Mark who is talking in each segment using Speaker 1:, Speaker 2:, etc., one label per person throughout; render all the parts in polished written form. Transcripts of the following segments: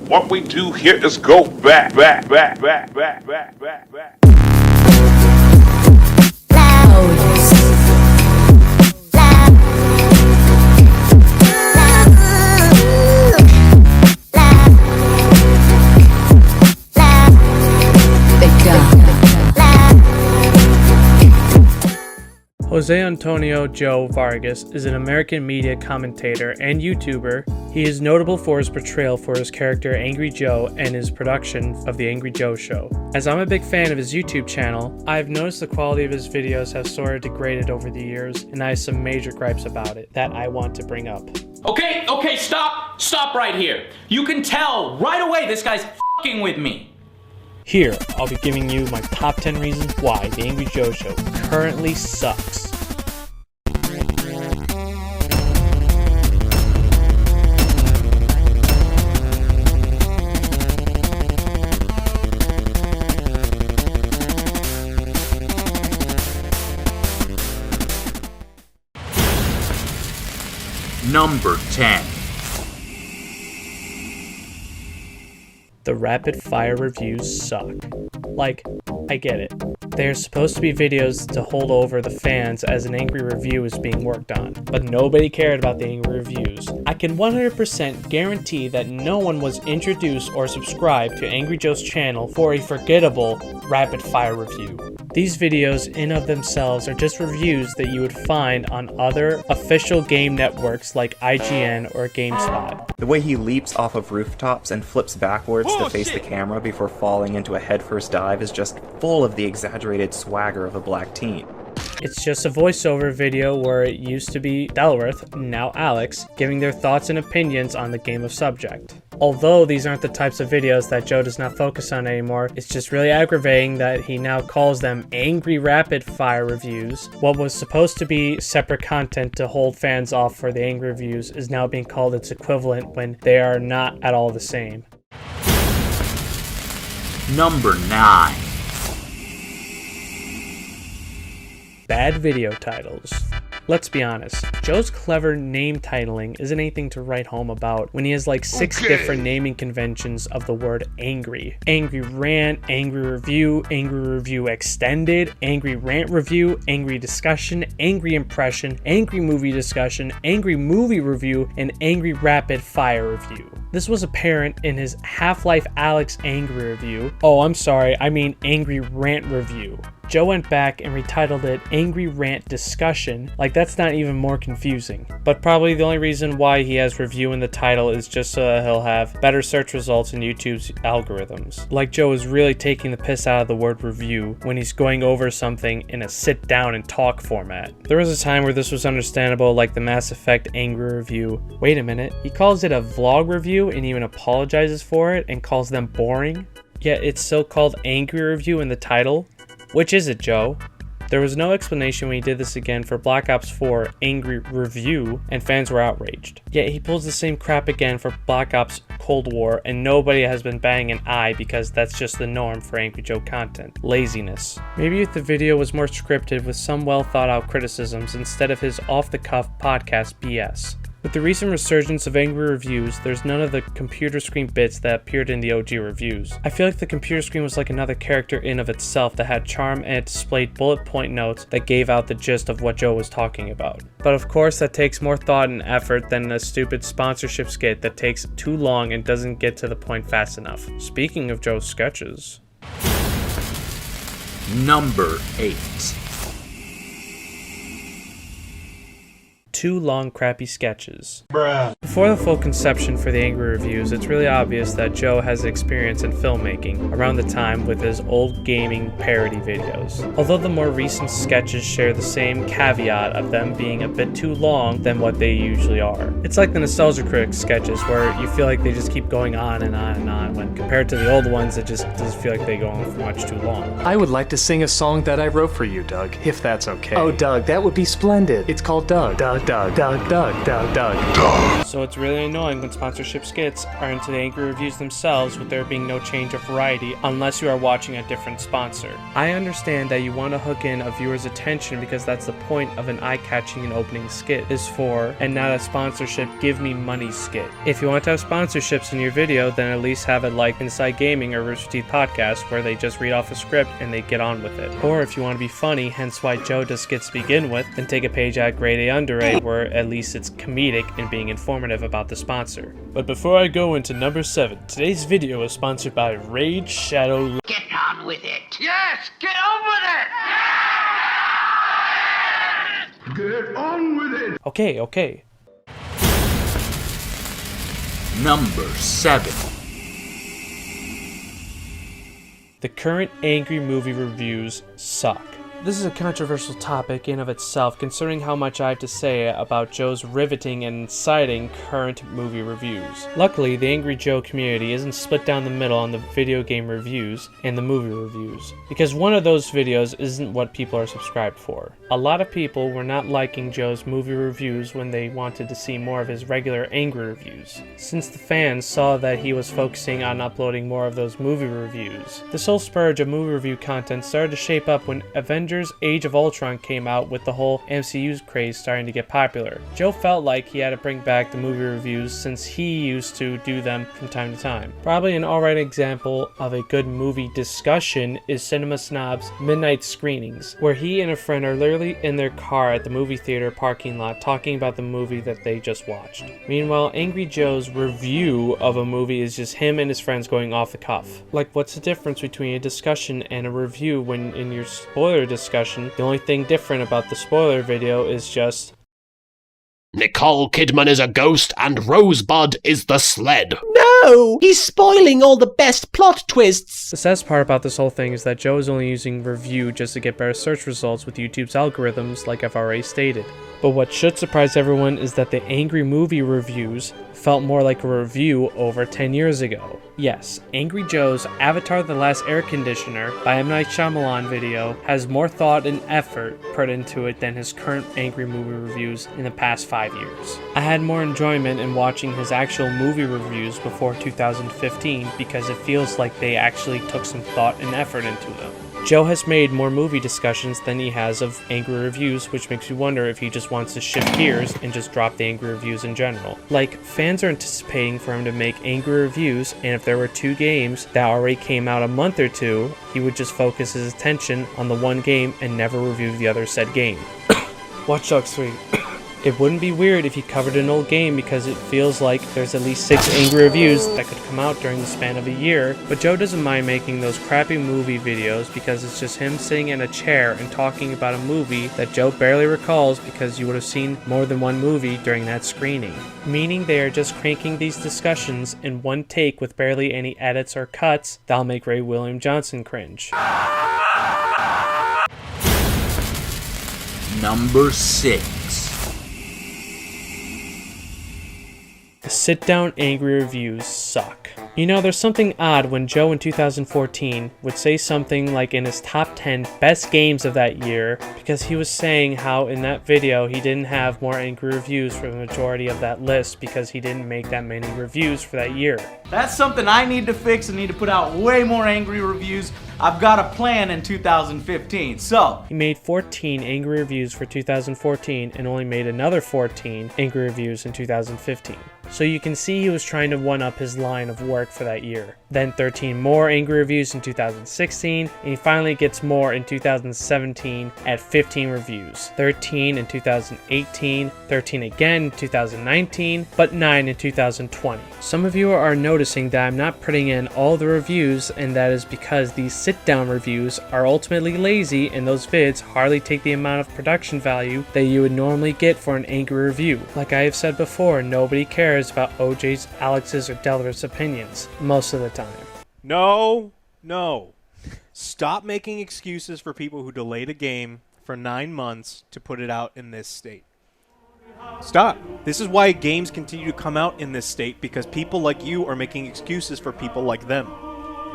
Speaker 1: What we do here is go back.
Speaker 2: Jose Antonio Joe Vargas is an American media commentator and YouTuber. He is notable for his portrayal for his character Angry Joe and his production of The Angry Joe Show. As I'm a big fan of his YouTube channel, I've noticed the quality of his videos have sort of degraded over the years, and I have some major gripes about it that I want to bring up.
Speaker 3: Okay, stop right here. You can tell right away this guy's f***ing with me.
Speaker 2: Here, I'll be giving you my top 10 reasons why The Angry Joe Show currently sucks.
Speaker 3: Number 10.
Speaker 2: The rapid fire reviews suck. Like, I get it. They're supposed to be videos to hold over the fans as an angry review is being worked on, but nobody cared about the angry reviews. I can 100% guarantee that no one was introduced or subscribed to Angry Joe's channel for a forgettable rapid fire review. These videos in of themselves are just reviews that you would find on other official game networks like IGN or GameSpot.
Speaker 4: The way he leaps off of rooftops and flips backwards to face the camera before falling into a headfirst dive is just full of the exaggerated swagger of a black teen.
Speaker 2: It's just a voiceover video where it used to be Delworth, now Alex, giving their thoughts and opinions on the game of subject. Although these aren't the types of videos that Joe does not focus on anymore, it's just really aggravating that he now calls them angry rapid fire reviews. What was supposed to be separate content to hold fans off for the angry reviews is now being called its equivalent when they are not at all the same.
Speaker 3: Number 9.
Speaker 2: Bad video titles. Let's be honest, Joe's clever name titling isn't anything to write home about when he has like 6 different naming conventions of the word angry. Angry rant, angry review extended, angry rant review, angry discussion, angry impression, angry movie discussion, angry movie review, and angry rapid fire review. This was apparent in his Half-Life Alyx angry review. Oh, I'm sorry, I mean angry rant review. Joe went back and retitled it Angry Rant Discussion, like that's not even more confusing. But probably the only reason why he has review in the title is just so that he'll have better search results in YouTube's algorithms. Like Joe is really taking the piss out of the word review when he's going over something in a sit down and talk format. There was a time where this was understandable, like the Mass Effect angry review. Wait a minute, he calls it a vlog review and even apologizes for it and calls them boring? Yet it's still called angry review in the title? Which is it, Joe? There was no explanation when he did this again for Black Ops 4 Angry Review, and fans were outraged. Yet he pulls the same crap again for Black Ops Cold War, and nobody has been batting an eye because that's just the norm for Angry Joe content. Laziness. Maybe if the video was more scripted with some well thought out criticisms instead of his off-the-cuff podcast BS. With the recent resurgence of angry reviews, there's none of the computer screen bits that appeared in the OG reviews. I feel like the computer screen was like another character in of itself that had charm and it displayed bullet point notes that gave out the gist of what Joe was talking about. But of course that takes more thought and effort than a stupid sponsorship skit that takes too long and doesn't get to the point fast enough. Speaking of Joe's sketches.
Speaker 3: Number 8.
Speaker 2: Too long crappy sketches.
Speaker 5: Bruh.
Speaker 2: Before the full conception for the angry reviews, it's really obvious that Joe has experience in filmmaking around the time with his old gaming parody videos. Although the more recent sketches share the same caveat of them being a bit too long than what they usually are. It's like the Nostalgia Critic sketches where you feel like they just keep going on and on and on when compared to the old ones it just doesn't feel like they go on for much too long.
Speaker 5: I would like to sing a song that I wrote for you, Doug, if that's okay.
Speaker 6: Oh, Doug, that would be splendid.
Speaker 5: It's called Doug.
Speaker 6: Doug.
Speaker 2: Doug. So it's really annoying when sponsorship skits are into the angry reviews themselves with there being no change of variety unless you are watching a different sponsor. I understand that you want to hook in a viewer's attention because that's the point of an eye-catching and opening skit is for, and not a sponsorship give me money skit. If you want to have sponsorships in your video, then at least have it like Inside Gaming or Rooster Teeth Podcast where they just read off a script and they get on with it. Or if you want to be funny, hence why Joe does skits to begin with, then take a page out Grade A Under A where at least it's comedic and being informative about the sponsor. But before I go into number 7, today's video is sponsored by Raid Shadow.
Speaker 5: Get on with it. Yes, get on with it. Get on with it.
Speaker 2: Okay.
Speaker 6: Number 7.
Speaker 2: The current angry movie reviews suck. This is a controversial topic in of itself, considering how much I have to say about Joe's riveting and inciting current movie reviews. Luckily, the Angry Joe community isn't split down the middle on the video game reviews and the movie reviews, because one of those videos isn't what people are subscribed for. A lot of people were not liking Joe's movie reviews when they wanted to see more of his regular angry reviews, since the fans saw that he was focusing on uploading more of those movie reviews. This whole spurge of movie review content started to shape up when Avengers Age of Ultron came out, with the whole MCU craze starting to get popular. Joe felt like he had to bring back the movie reviews since he used to do them from time to time. Probably an alright example of a good movie discussion is Cinema Snob's Midnight Screenings, where he and a friend are literally in their car at the movie theater parking lot talking about the movie that they just watched. Meanwhile, Angry Joe's review of a movie is just him and his friends going off the cuff. Like, what's the difference between a discussion and a review when in your spoiler discussion, the only thing different about the spoiler video is just
Speaker 7: Nicole Kidman is a ghost and Rosebud is the sled.
Speaker 8: No! He's spoiling all the best plot twists!
Speaker 2: The saddest part about this whole thing is that Joe is only using review just to get better search results with YouTube's algorithms, like I've already stated. But what should surprise everyone is that the angry movie reviews felt more like a review over 10 years ago. Yes, Angry Joe's Avatar: The Last Air Conditioner by M. Night Shyamalan video has more thought and effort put into it than his current angry movie reviews in the past 5 years. I had more enjoyment in watching his actual movie reviews before 2015 because it feels like they actually took some thought and effort into them. Joe has made more movie discussions than he has of angry reviews, which makes me wonder if he just wants to shift gears and just drop the angry reviews in general. Like, fans are anticipating for him to make angry reviews, and if there were 2 games that already came out a month or 2, he would just focus his attention on the one game and never review the other said game. Watch Dogs 3. It wouldn't be weird if he covered an old game because it feels like there's at least 6 angry reviews that could come out during the span of a year, but Joe doesn't mind making those crappy movie videos because it's just him sitting in a chair and talking about a movie that Joe barely recalls because you would have seen more than one movie during that screening. Meaning they are just cranking these discussions in one take with barely any edits or cuts that'll make Ray William Johnson cringe.
Speaker 6: Number 6.
Speaker 2: The sit-down angry reviews suck. You know, there's something odd when Joe in 2014 would say something like in his top 10 best games of that year, because he was saying how in that video he didn't have more angry reviews for the majority of that list because he didn't make that many reviews for that year.
Speaker 9: That's something I need to fix. I need to put out way more angry reviews. I've got a plan in 2015, so.
Speaker 2: He made 14 angry reviews for 2014 and only made another 14 angry reviews in 2015. So you can see he was trying to one-up his line of work for that year. Then 13 more angry reviews in 2016, and he finally gets more in 2017 at 15 reviews. 13 in 2018, 13 again in 2019, but 9 in 2020. Some of you are noticing that I'm not putting in all the reviews, and that is because these sit-down reviews are ultimately lazy, and those vids hardly take the amount of production value that you would normally get for an angry review. Like I have said before, nobody cares about OJ's, Alex's, or Delver's opinions most of the time.
Speaker 10: No. Stop making excuses for people who delayed a game for 9 months to put it out in this state. Stop. This is why games continue to come out in this state, because people like you are making excuses for people like them.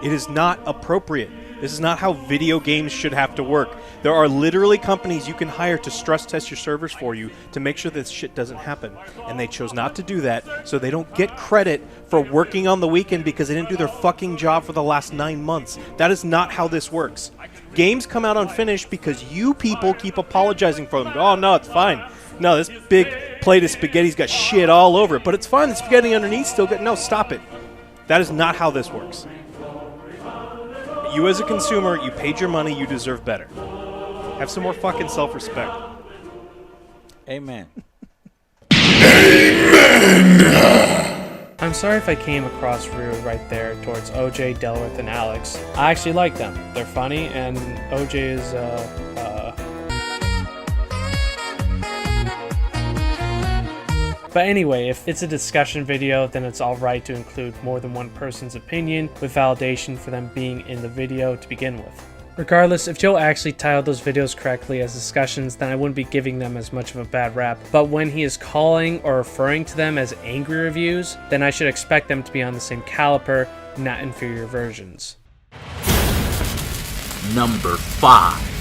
Speaker 10: It is not appropriate. This is not how video games should have to work. There are literally companies you can hire to stress test your servers for you to make sure this shit doesn't happen. And they chose not to do that, so they don't get credit for working on the weekend because they didn't do their fucking job for the last 9 months. That is not how this works. Games come out unfinished because you people keep apologizing for them. Oh, no, it's fine. No, this big plate of spaghetti's got shit all over it, but it's fine. The spaghetti underneath still good. No, stop it. That is not how this works. You as a consumer, you paid your money, you deserve better. Have some more fucking self-respect.
Speaker 11: Amen.
Speaker 2: I'm sorry if I came across rude right there towards OJ, Delworth, and Alex. I actually like them. They're funny, and OJ is, But anyway, if it's a discussion video, then it's alright to include more than one person's opinion with validation for them being in the video to begin with. Regardless, if Joe actually titled those videos correctly as discussions, then I wouldn't be giving them as much of a bad rap. But when he is calling or referring to them as angry reviews, then I should expect them to be on the same caliber, not inferior versions.
Speaker 6: Number 5.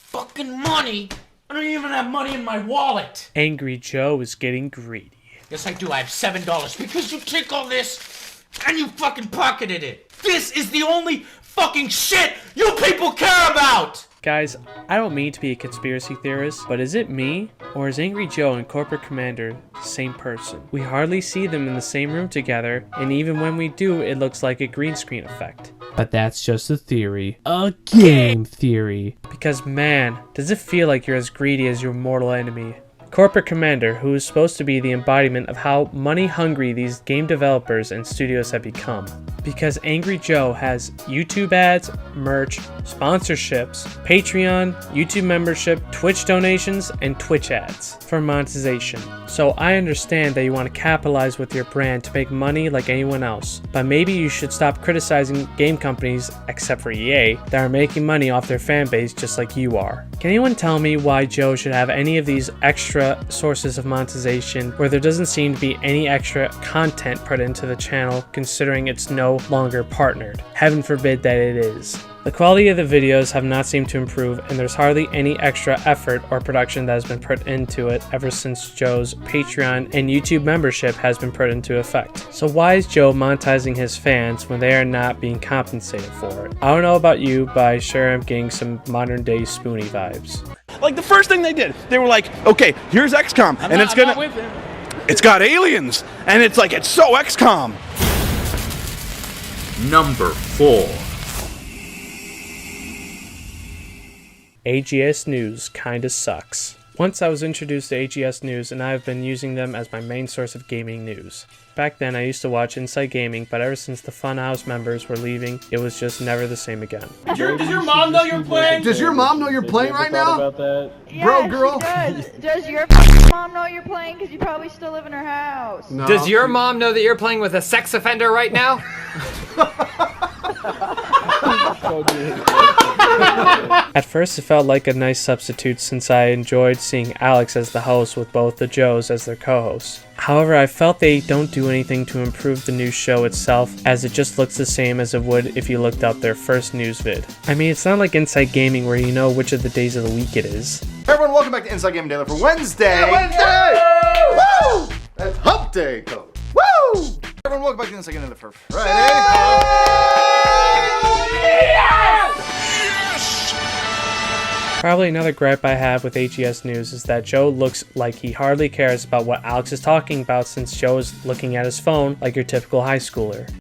Speaker 3: Fucking money? I don't even have money in my wallet.
Speaker 2: Angry Joe is getting greedy.
Speaker 3: Yes, I do. I have $7 because you took all this and you fucking pocketed it. This is the only fucking shit you people care about.
Speaker 2: Guys, I don't mean to be a conspiracy theorist, but is it me, or is Angry Joe and Corporate Commander the same person? We hardly see them in the same room together, and even when we do, it looks like a green screen effect.
Speaker 12: But that's just a theory. A game theory.
Speaker 2: Because man, does it feel like you're as greedy as your mortal enemy. Corporate Commander, who is supposed to be the embodiment of how money-hungry these game developers and studios have become. Because Angry Joe has YouTube ads, merch, sponsorships, Patreon, YouTube membership, Twitch donations, and Twitch ads for monetization. So I understand that you want to capitalize with your brand to make money like anyone else, but maybe you should stop criticizing game companies, except for EA, that are making money off their fan base just like you are. Can anyone tell me why Joe should have any of these extra sources of monetization where there doesn't seem to be any extra content put into the channel, considering it's no longer partnered? Heaven forbid that it is. The quality of the videos have not seemed to improve, and there's hardly any extra effort or production that has been put into it ever since Joe's Patreon and YouTube membership has been put into effect. So why is Joe monetizing his fans when they are not being compensated for it? I don't know about you, but I sure am getting some modern day Spoonie vibes.
Speaker 13: Like the first thing they did, they were like, okay, here's XCOM, and it's got aliens, and it's like, it's so XCOM.
Speaker 6: Number 4.
Speaker 2: AGS News kinda sucks. Once I was introduced to AGS News, and I have been using them as my main source of gaming news. Back then I used to watch Inside Gaming, but ever since the Funhouse members were leaving, it was just never the same again.
Speaker 3: Does your mom know you're playing?
Speaker 14: Does your mom know you're playing right now?
Speaker 15: Yeah,
Speaker 14: Bro, girl.
Speaker 15: She does. Does your mom know you're playing? Because you probably still live in her house.
Speaker 14: No.
Speaker 16: Does your mom know that you're playing with a sex offender right now?
Speaker 2: At first it felt like a nice substitute since I enjoyed seeing Alex as the host with both the Joes as their co-hosts. However, I felt they don't do anything to improve the news show itself, as it just looks the same as it would if you looked up their first news vid. I mean, it's not like Inside Gaming where you know which of the days of the week it is.
Speaker 14: Hey everyone, welcome back to Inside Gaming Daily for Wednesday. Yeah, Wednesday! Woo! That's Hump Day code. Woo! Everyone, welcome back to Inside Gaming Daily for Friday.
Speaker 2: Probably another gripe I have with AGS News is that Joe looks like he hardly cares about what Alex is talking about, since Joe is looking at his phone like your typical high schooler.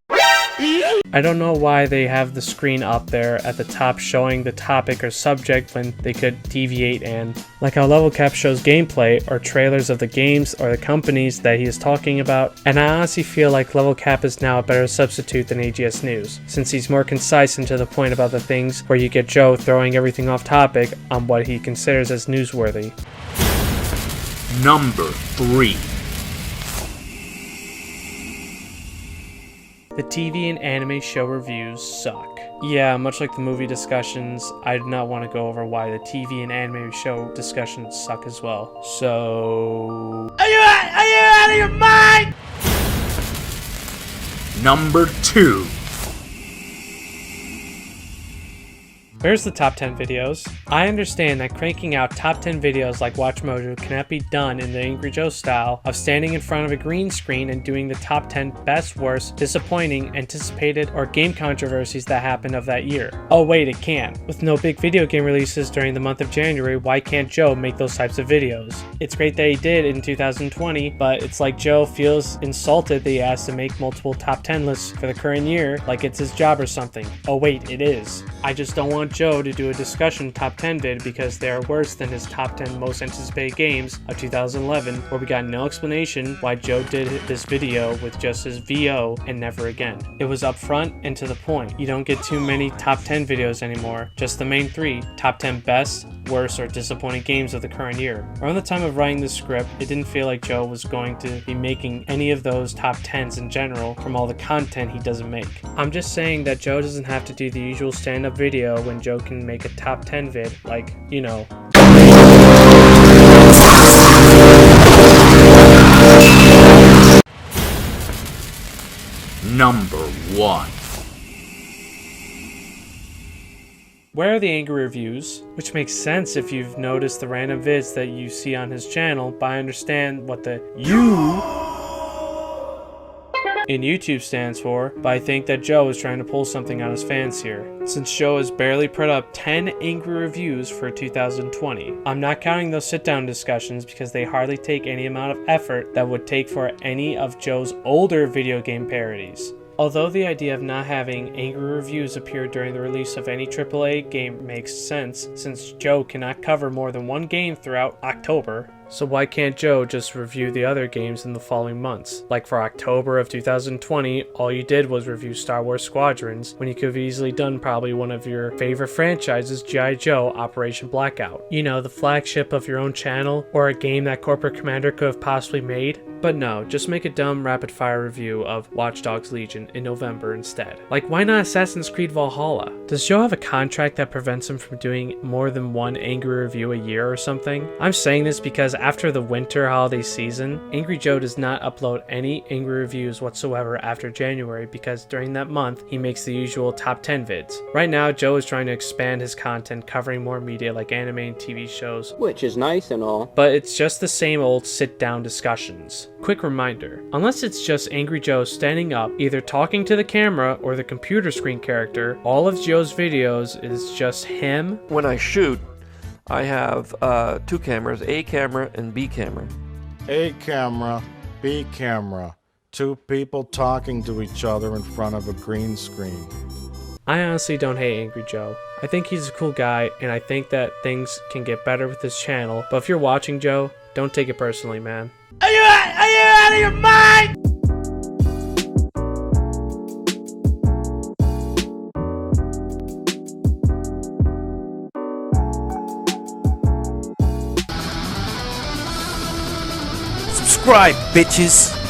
Speaker 2: I don't know why they have the screen up there at the top showing the topic or subject when they could deviate, and like how Level Cap shows gameplay or trailers of the games or the companies that he is talking about. And I honestly feel like Level Cap is now a better substitute than AGS News, since he's more concise and to the point about the things, where you get Joe throwing everything off topic on what he considers as newsworthy.
Speaker 6: Number 3.
Speaker 2: The TV and anime show reviews suck. Yeah, much like the movie discussions, I do not want to go over why the TV and anime show discussions suck as well. So... Are you out of your mind?
Speaker 6: Number 2.
Speaker 2: Here's the top 10 videos. I understand that cranking out top 10 videos like Watch Mojo cannot be done in the Angry Joe style of standing in front of a green screen and doing the top 10 best, worst, disappointing, anticipated, or game controversies that happened of that year. Oh wait, it can. With no big video game releases during the month of January, why can't Joe make those types of videos? It's great that he did in 2020, but it's like Joe feels insulted that he has to make multiple top 10 lists for the current year like it's his job or something. Oh wait, it is. I just don't want Joe to do a discussion top 10 vid because they are worse than his top 10 most anticipated games of 2011, where we got no explanation why Joe did this video with just his VO and never again. It was upfront and to the point. You don't get too many top 10 videos anymore, just the main 3, top 10 best, worst, or disappointing games of the current year. Around the time of writing the script, it didn't feel like Joe was going to be making any of those top 10s in general from all the content he doesn't make. I'm just saying that Joe doesn't have to do the usual stand-up video when Joe can make a top 10 vid, like, you know.
Speaker 6: Number 1.
Speaker 2: Where are the angry reviews? Which makes sense if you've noticed the random vids that you see on his channel, but I understand what the U in YouTube stands for, but I think that Joe is trying to pull something on his fans here, since Joe has barely put up 10 angry reviews for 2020. I'm not counting those sit-down discussions because they hardly take any amount of effort that would take for any of Joe's older video game parodies. Although the idea of not having angry reviews appear during the release of any AAA game makes sense, since Joe cannot cover more than one game throughout October, so why can't Joe just review the other games in the following months? Like for October of 2020, all you did was review Star Wars Squadrons, when you could have easily done probably one of your favorite franchises, G.I. Joe Operation Blackout. You know, the flagship of your own channel, or a game that Corporate Commander could have possibly made. But no, just make a dumb rapid-fire review of Watch Dogs Legion in November instead. Like, why not Assassin's Creed Valhalla? Does Joe have a contract that prevents him from doing more than one angry review a year or something? I'm saying this because after the winter holiday season, Angry Joe does not upload any angry reviews whatsoever after January because during that month, he makes the usual top 10 vids. Right now, Joe is trying to expand his content, covering more media like anime and TV shows,
Speaker 17: which is nice and all,
Speaker 2: but it's just the same old sit-down discussions. Quick reminder, unless it's just Angry Joe standing up, either talking to the camera or the computer screen character, all of Joe's videos is just him.
Speaker 18: When I shoot, I have 2 cameras, A camera and B camera.
Speaker 19: A camera, B camera. 2 people talking to each other in front of a green screen.
Speaker 2: I honestly don't hate Angry Joe. I think he's a cool guy, and I think that things can get better with his channel, but if you're watching Joe, don't take it personally, man.
Speaker 3: Are you out of your mind?
Speaker 20: Subscribe, bitches!